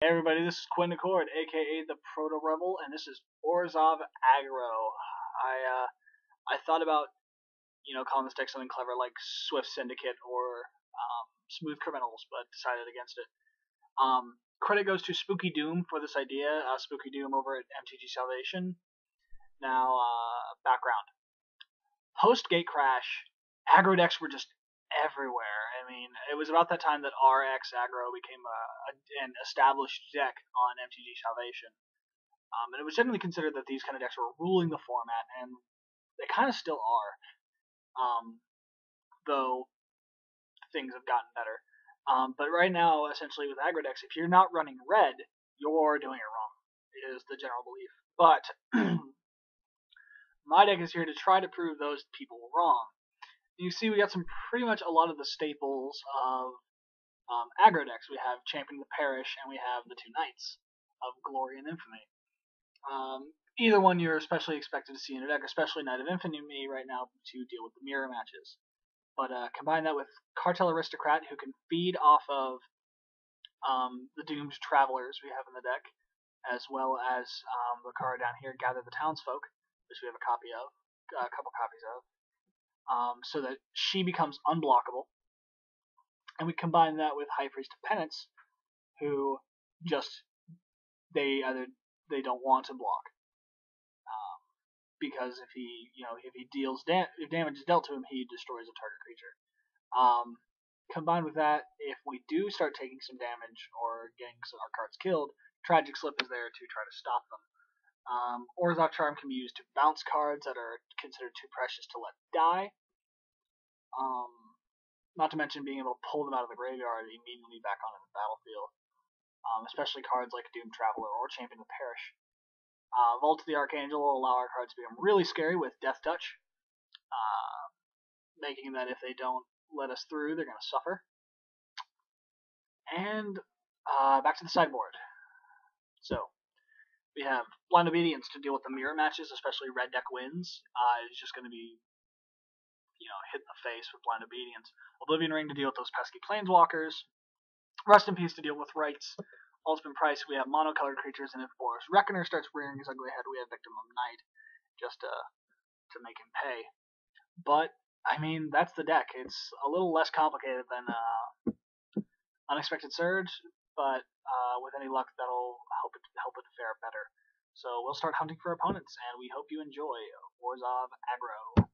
Hey everybody, this is Quinn Accord, aka the Proto-Rebel, and this is Orzhov Aggro. I thought about calling this deck something clever like Swift Syndicate or Smooth Criminals, but decided against it. Credit goes to Spooky Doom for this idea. Spooky Doom over at MTG Salvation. Now, background. Post Gate Crash, aggro decks were just everywhere. I mean, it was about that time that RX aggro became an established deck on MTG Salvation. And it was generally considered that these kind of decks were ruling the format, and they kind of still are, though things have gotten better. But right now, essentially with aggro decks, if you're not running red, you're doing it wrong, is the general belief. But my deck is here to try to prove those people wrong. You see, we got pretty much a lot of the staples of aggro decks. We have Champion of the Parish, and we have the two Knights of Glory and Infamy. Either one you're especially expected to see in a deck, especially Knight of Infamy right now to deal with the mirror matches. But combine that with Cartel Aristocrat, who can feed off of the Doomed Travelers we have in the deck, as well as the card down here, Gather the Townsfolk, which we have a couple copies of. So that she becomes unblockable. And we combine that with High Priest of Penance, who they don't want to block, because if damage is dealt to him, he destroys a target creature. Combined with that, if we do start taking some damage or getting our cards killed, Tragic Slip is there to try to stop them. Orzhov Charm can be used to bounce cards that are considered too precious to let die. Not to mention being able to pull them out of the graveyard immediately back onto the battlefield. Especially cards like Doomed Traveler or Champion of the Parish. Vault of the Archangel will allow our cards to become really scary with Death Touch, making that if they don't let us through, they're going to suffer. And back to the sideboard. So, we have Blind Obedience to deal with the mirror matches, especially red deck wins. It's just going to be hit in the face with Blind Obedience. Oblivion Ring to deal with those pesky planeswalkers. Rest in Peace to deal with rights. Ultimate Price, we have monocolored creatures, and if Boris Reckoner starts rearing his ugly head, we have Victim of Night, just to make him pay. But, I mean, that's the deck. It's a little less complicated than Unexpected Surge, but with any luck, that'll help it fare better. So we'll start hunting for opponents, and we hope you enjoy Orzhov Aggro.